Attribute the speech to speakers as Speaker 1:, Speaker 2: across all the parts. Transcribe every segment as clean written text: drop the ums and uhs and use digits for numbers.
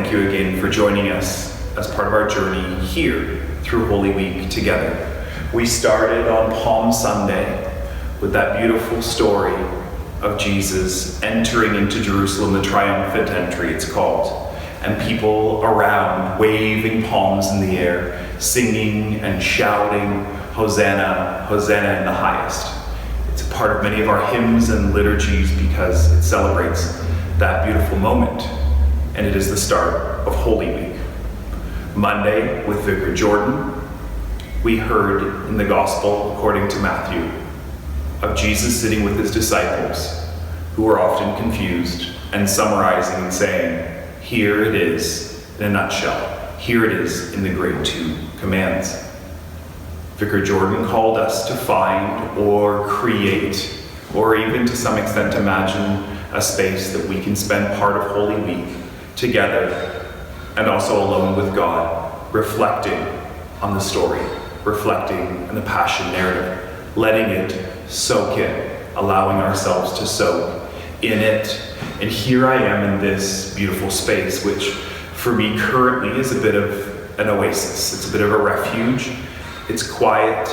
Speaker 1: thank you again for joining us as part of our journey here through Holy Week together. We started on Palm Sunday with that beautiful story of Jesus entering into Jerusalem, the triumphant entry it's called, and people around waving palms in the air, singing and shouting, Hosanna, Hosanna in the highest. It's a part of many of our hymns and liturgies because it celebrates that beautiful moment, and it is the start of Holy Week. Monday, with Vicar Jordan, we heard in the Gospel according to Matthew of Jesus sitting with his disciples, who were often confused, and summarizing and saying, here it is in a nutshell. Here it is in the great two commands. Vicar Jordan called us to find or create, or even to some extent imagine, a space that we can spend part of Holy Week together and also alone with God, reflecting on the story, reflecting on the Passion narrative, letting it soak in, allowing ourselves to soak in it. And here I am in this beautiful space, which for me currently is a bit of an oasis. It's a bit of a refuge. It's quiet,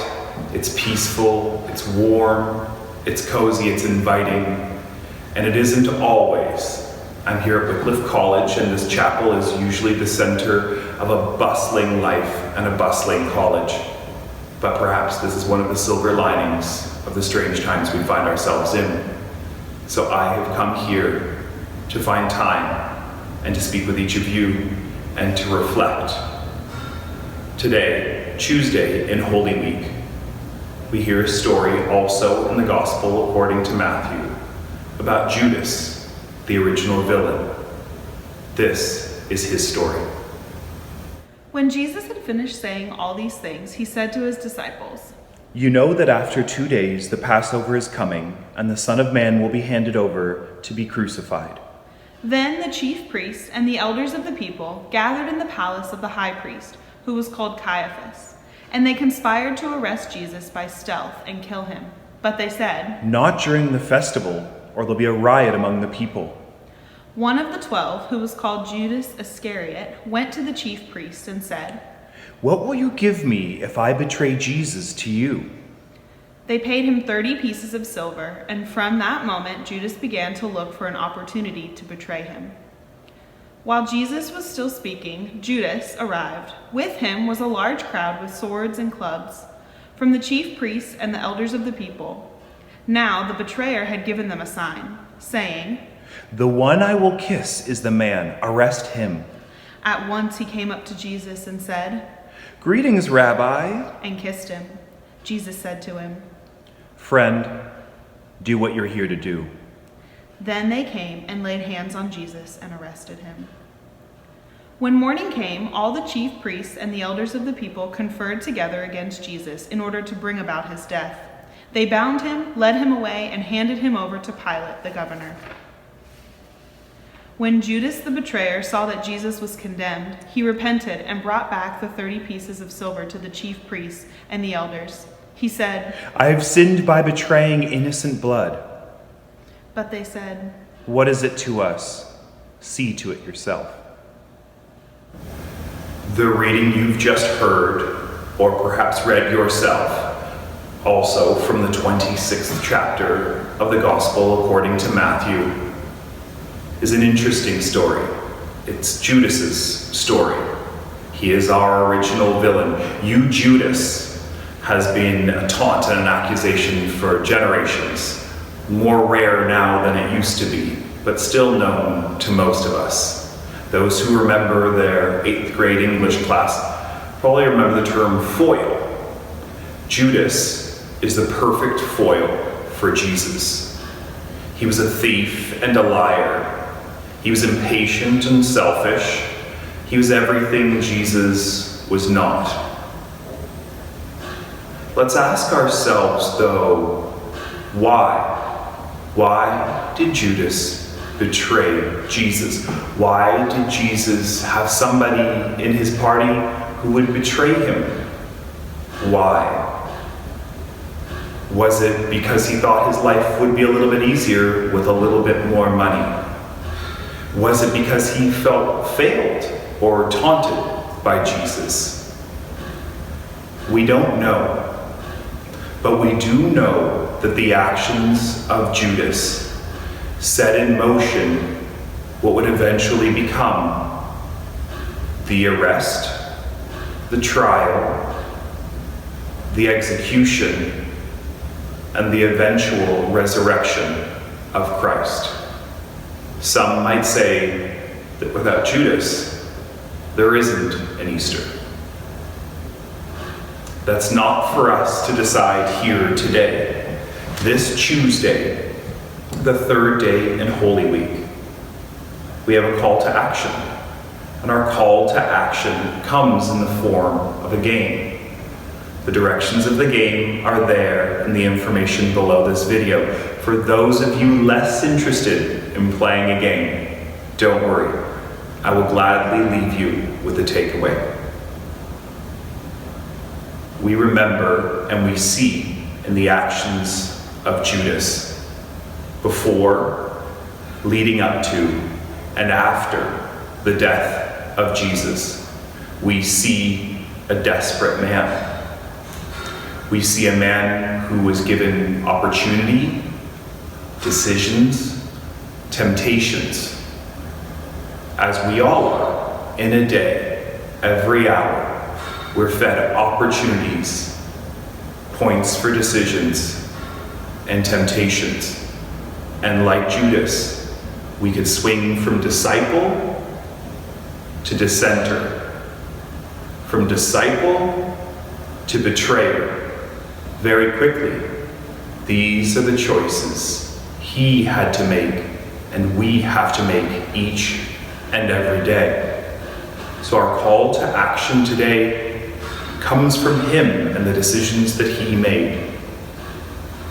Speaker 1: it's peaceful, it's warm, it's cozy, it's inviting, and it isn't always. I'm here at Wycliffe College, and this chapel is usually the center of a bustling life and a bustling college. But perhaps this is one of the silver linings of the strange times we find ourselves in. So I have come here to find time and to speak with each of you and to reflect. Today, Tuesday in Holy Week, we hear a story also in the Gospel according to Matthew about Judas, the original villain. This is his story.
Speaker 2: When Jesus had finished saying all these things, he said to his disciples,
Speaker 3: "You know that after 2 days the Passover is coming, and the Son of Man will be handed over to be crucified."
Speaker 2: Then the chief priests and the elders of the people gathered in the palace of the high priest, who was called Caiaphas, and they conspired to arrest Jesus by stealth and kill him. But they said,
Speaker 3: "Not during the festival, or there'll be a riot among the people."
Speaker 2: One of the 12, who was called Judas Iscariot, went to the chief priests and said,
Speaker 3: "What will you give me if I betray Jesus to you?"
Speaker 2: They paid him 30 pieces of silver, and from that moment Judas began to look for an opportunity to betray him. While Jesus was still speaking, Judas arrived. With him was a large crowd with swords and clubs, from the chief priests and the elders of the people. Now the betrayer had given them a sign, saying,
Speaker 3: "The one I will kiss is the man. Arrest him."
Speaker 2: At once he came up to Jesus and said,
Speaker 3: "Greetings, Rabbi,"
Speaker 2: and kissed him. Jesus said to him,
Speaker 3: "Friend, do what you're here to do."
Speaker 2: Then they came and laid hands on Jesus and arrested him. When morning came, all the chief priests and the elders of the people conferred together against Jesus in order to bring about his death. They bound him, led him away, and handed him over to Pilate, the governor. When Judas the betrayer saw that Jesus was condemned, he repented and brought back the 30 pieces of silver to the chief priests and the elders. He said,
Speaker 3: "I have sinned by betraying innocent blood."
Speaker 2: But they said,
Speaker 3: "What is it to us? See to it yourself."
Speaker 1: The reading you've just heard, or perhaps read yourself, also from the 26th chapter of the Gospel according to Matthew, is an interesting story. It's Judas's story. He is our original villain. You, Judas, has been a taunt and an accusation for generations. More rare now than it used to be, but still known to most of us. Those who remember their 8th grade English class probably remember the term foil. Judas is the perfect foil for Jesus. He was a thief and a liar. He was impatient and selfish. He was everything Jesus was not. Let's ask ourselves, though, why? Why did Judas betray Jesus? Why did Jesus have somebody in his party who would betray him? Why? Was it because he thought his life would be a little bit easier with a little bit more money? Was it because he felt failed or taunted by Jesus? We don't know. But we do know that the actions of Judas set in motion what would eventually become the arrest, the trial, the execution, and the eventual resurrection of Christ. Some might say that without Judas, there isn't an Easter. That's not for us to decide here today. This Tuesday, the third day in Holy Week, we have a call to action. And our call to action comes in the form of a game. The directions of the game are there in the information below this video. For those of you less interested in playing a game, don't worry. I will gladly leave you with a takeaway. We remember and we see in the actions of Judas before, leading up to, and after the death of Jesus. We see a desperate man. We see a man who was given opportunity, decisions, temptations, as we all are in a day, every hour. We're fed opportunities, points for decisions, and temptations. And like Judas, we could swing from disciple to dissenter, from disciple to betrayer. Very quickly, these are the choices he had to make, and we have to make each and every day. So our call to action today comes from him and the decisions that he made.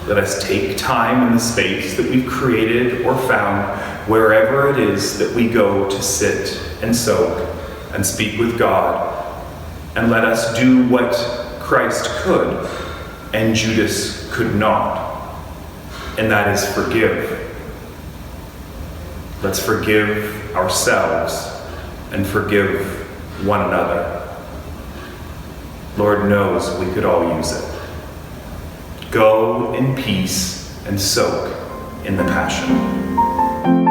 Speaker 1: Let us take time in the space that we've created or found, wherever it is that we go to sit and soak and speak with God, and let us do what Christ could and Judas could not, and that is forgive. Let's forgive ourselves and forgive one another. Lord knows we could all use it. Go in peace and soak in the Passion.